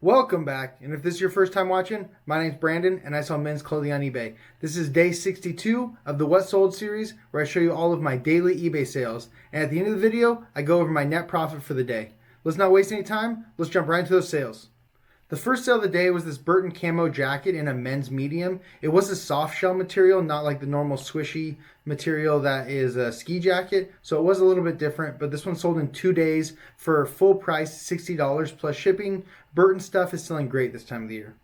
Welcome back, and if this is your first time watching, my name's Brandon and I sell men's clothing on eBay. This is day 62 of the What Sold series where I show you all of my daily eBay sales, and at the end of the video, I go over my net profit for the day. Let's not waste any time, let's jump right into those sales. The first sale of the day was this Burton camo jacket in a men's medium. It was a soft shell material, not like the normal swishy material that is a ski jacket. So it was a little bit different, but this one sold in 2 days for full price, $60 plus shipping. Burton stuff is selling great this time of the year.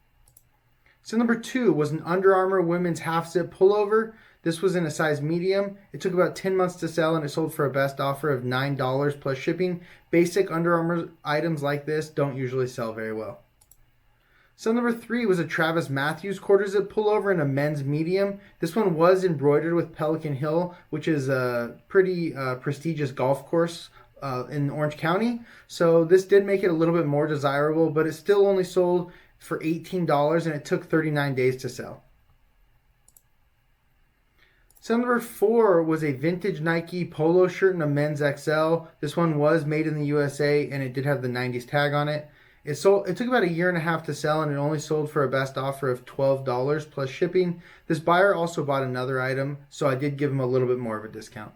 So number 2 was an Under Armour women's half zip pullover. This was in a size medium. It took about 10 months to sell and it sold for a best offer of $9 plus shipping. Basic Under Armour items like this don't usually sell very well. So number 3 was a Travis Matthews quarter zip pullover in a men's medium. This one was embroidered with Pelican Hill, which is a pretty prestigious golf course in Orange County. So this did make it a little bit more desirable, but it still only sold for $18 and it took 39 days to sell. So number 4 was a vintage Nike polo shirt in a men's XL. This one was made in the USA and it did have the 90s tag on it. It took about a year and a half to sell and it only sold for a best offer of $12 plus shipping. This buyer also bought another item, so I did give him a little bit more of a discount.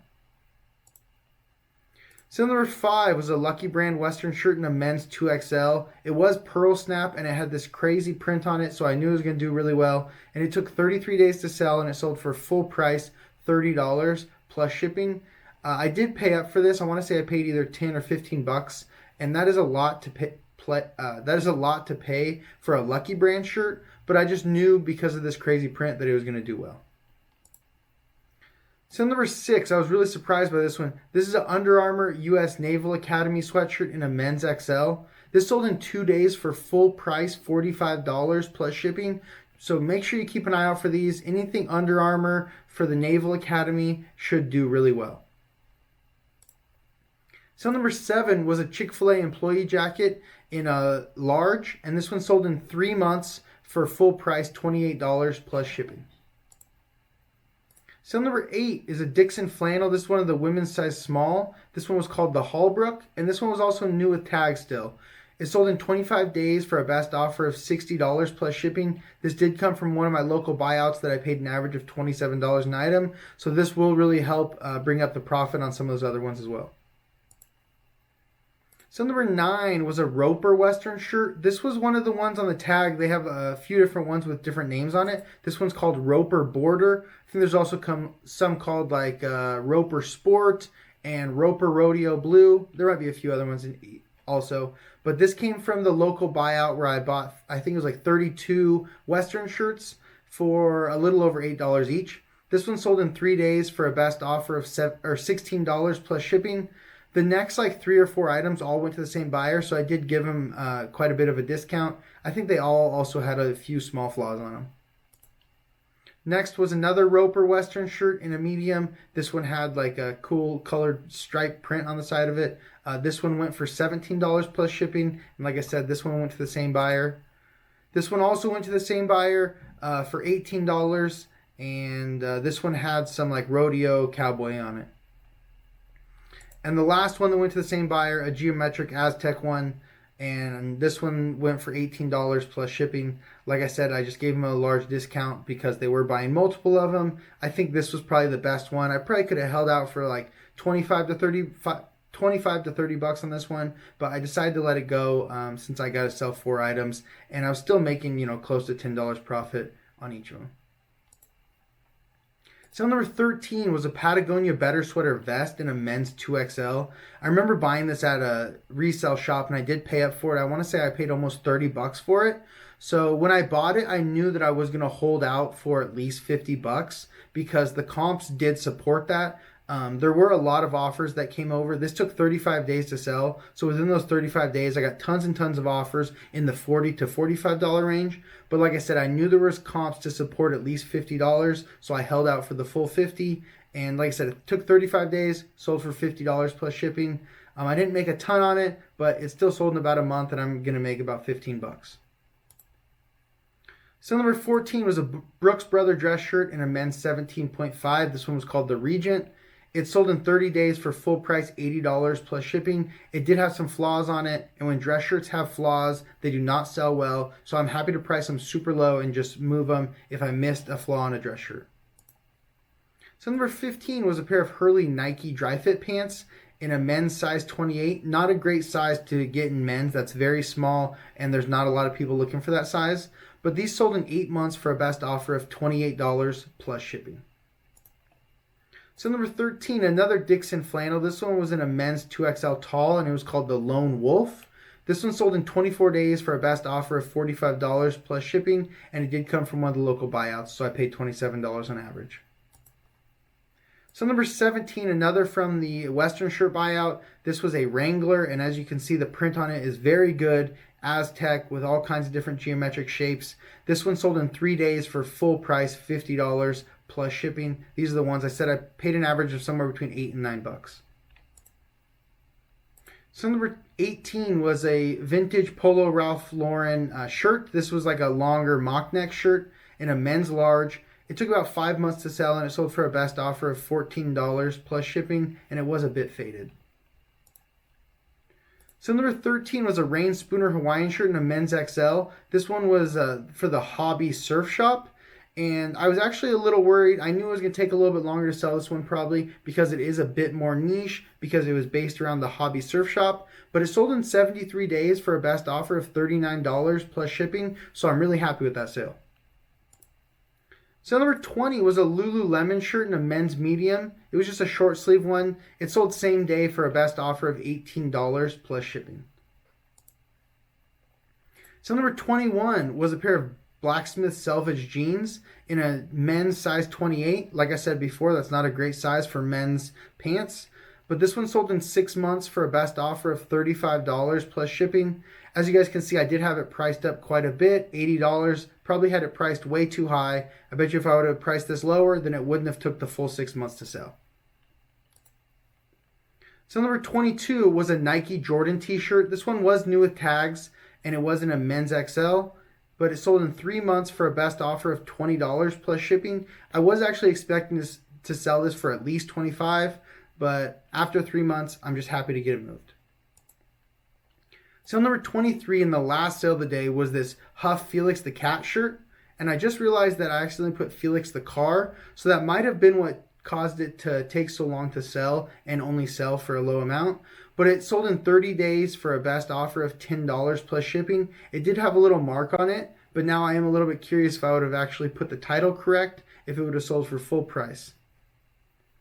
So number 5 was a Lucky Brand Western shirt in a men's 2XL. It was pearl snap and it had this crazy print on it, so I knew it was going to do really well. And it took 33 days to sell and it sold for full price, $30 plus shipping. I did pay up for this. I want to say I paid either 10 or 15 bucks, and that is a lot to pay. That is a lot to pay for a Lucky Brand shirt, but I just knew because of this crazy print that it was going to do well. So number 6, I was really surprised by this one. This is an Under Armour US Naval Academy sweatshirt in a men's XL. This sold in 2 days for full price, $45 plus shipping. So make sure you keep an eye out for these. Anything Under Armour for the Naval Academy should do really well. So number 7 was a Chick-fil-A employee jacket in a large, and this one sold in 3 months for full price, $28 plus shipping. So number 8 is a Dixon flannel. This is one of the women's size small. This one was called the Hallbrook, and this one was also new with tags still. It sold in 25 days for a best offer of $60 plus shipping. This did come from one of my local buyouts that I paid an average of $27 an item, so this will really help bring up the profit on some of those other ones as well. So number 9 was a Roper Western shirt. This was one of the ones on the tag. They have a few different ones with different names on it. This one's called Roper Border. I think there's also some called like Roper Sport and Roper Rodeo Blue. There might be a few other ones also. But this came from the local buyout where I bought, I think it was like 32 Western shirts for a little over $8 each. This one sold in 3 days for a best offer of $16 plus shipping. The next like 3 or 4 items all went to the same buyer, so I did give him quite a bit of a discount. I think they all also had a few small flaws on them. Next was another Roper Western shirt in a medium. This one had like a cool colored stripe print on the side of it. This one went for $17 plus shipping, and like I said, this one went to the same buyer. This one also went to the same buyer for $18, and this one had some like rodeo cowboy on it. And the last one that went to the same buyer, a Geometric Aztec one, and this one went for $18 plus shipping. Like I said, I just gave them a large discount because they were buying multiple of them. I think this was probably the best one. I probably could have held out for like 25 to 30 bucks on this one, but I decided to let it go since I got to sell 4 items, and I was still making, close to $10 profit on each of them. Sale number 13 was a Patagonia Better Sweater vest in a men's 2XL. I remember buying this at a resale shop and I did pay up for it. I want to say I paid almost 30 bucks for it. So when I bought it, I knew that I was going to hold out for at least 50 bucks because the comps did support that. There were a lot of offers that came over. This took 35 days to sell. So within those 35 days, I got tons and tons of offers in the $40 to $45 range. But like I said, I knew there was comps to support at least $50. So I held out for the full 50. And like I said, it took 35 days, sold for $50 plus shipping. I didn't make a ton on it, but it still sold in about a month and I'm going to make about 15 bucks. So number 14 was a Brooks Brother dress shirt in a men's 17.5. This one was called the Regent. It sold in 30 days for full price $80 plus shipping. It did have some flaws on it, and when dress shirts have flaws, they do not sell well. So I'm happy to price them super low and just move them if I missed a flaw on a dress shirt. So number 15 was a pair of Hurley Nike Dry Fit pants in a men's size 28. Not a great size to get in men's. That's very small, and there's not a lot of people looking for that size. But these sold in 8 months for a best offer of $28 plus shipping. So number 13, another Dixon flannel. This one was in a men's 2XL tall, and it was called the Lone Wolf. This one sold in 24 days for a best offer of $45 plus shipping, and it did come from one of the local buyouts, so I paid $27 on average. So number 17, another from the Western Shirt buyout. This was a Wrangler, and as you can see, the print on it is very good. Aztec with all kinds of different geometric shapes. This one sold in 3 days for full price, $50 plus shipping. These are the ones I said I paid an average of somewhere between $8 and $9. So number 18 was a vintage Polo Ralph Lauren shirt. This was like a longer mock neck shirt in a men's large. It took about 5 months to sell, and it sold for a best offer of $14 plus shipping, and it was a bit faded. So number 13 was a Rain Spooner Hawaiian shirt in a men's XL. This one was for the Hobby Surf Shop, and I was actually a little worried. I knew it was going to take a little bit longer to sell this one probably because it is a bit more niche because it was based around the Hobby Surf Shop, but it sold in 73 days for a best offer of $39 plus shipping, so I'm really happy with that sale. So number 20 was a Lululemon shirt in a men's medium. It was just a short sleeve one. It sold same day for a best offer of $18 plus shipping. So number 21 was a pair of Blacksmith Selvage jeans in a men's size 28. Like I said before, that's not a great size for men's pants. But this one sold in 6 months for a best offer of $35 plus shipping. As you guys can see, I did have it priced up quite a bit, $80. Probably had it priced way too high. I bet you if I would have priced this lower, then it wouldn't have took the full 6 months to sell. So number 22 was a Nike Jordan t-shirt. This one was new with tags, and it was in a men's XL, but it sold in 3 months for a best offer of $20 plus shipping. I was actually expecting this to sell this for at least $25, but after 3 months, I'm just happy to get it moved. So number 23 in the last sale of the day was this Huff Felix the Cat shirt. And I just realized that I accidentally put Felix the car. So that might have been what caused it to take so long to sell and only sell for a low amount. But it sold in 30 days for a best offer of $10 plus shipping. It did have a little mark on it, but now I am a little bit curious if I would have actually put the title correct, if it would have sold for full price.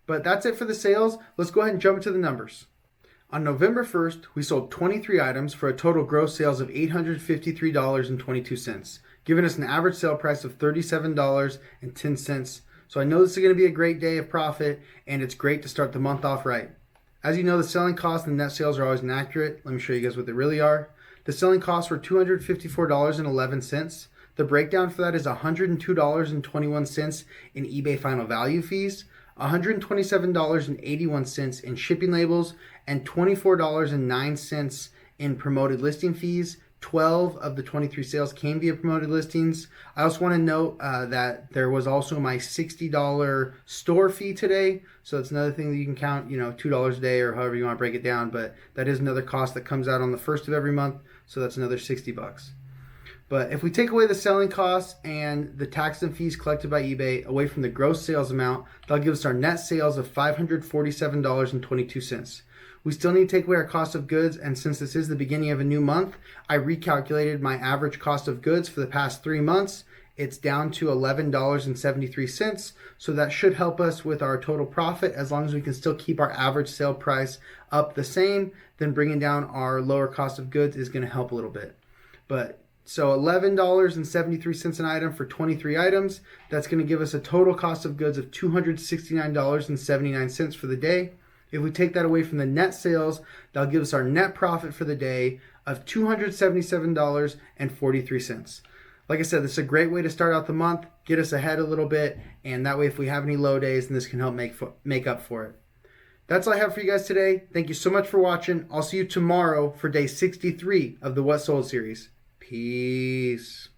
But that's it for the sales. Let's go ahead and jump into the numbers. On November 1st, we sold 23 items for a total gross sales of $853.22, giving us an average sale price of $37.10. So I know this is going to be a great day of profit, and it's great to start the month off right. As you know, the selling costs and net sales are always inaccurate. Let me show you guys what they really are. The selling costs were $254.11. The breakdown for that is $102.21 in eBay final value fees, $127.81 in shipping labels, and $24.09 in promoted listing fees. 12 of the 23 sales came via promoted listings. I also want to note that there was also my $60 store fee today. So that's another thing that you can count, $2 a day or however you want to break it down. But that is another cost that comes out on the first of every month. So that's another $60. But if we take away the selling costs and the tax and fees collected by eBay away from the gross sales amount, that'll give us our net sales of $547.22. We still need to take away our cost of goods, and since this is the beginning of a new month, I recalculated my average cost of goods for the past 3 months. It's down to $11.73, so that should help us with our total profit. As long as we can still keep our average sale price up the same, then bringing down our lower cost of goods is going to help a little bit. So $11.73 an item for 23 items. That's going to give us a total cost of goods of $269.79 for the day. If we take that away from the net sales, that'll give us our net profit for the day of $277.43. Like I said, this is a great way to start out the month, get us ahead a little bit, and that way if we have any low days, then this can help make up for it. That's all I have for you guys today. Thank you so much for watching. I'll see you tomorrow for day 63 of the What Sold series. Peace.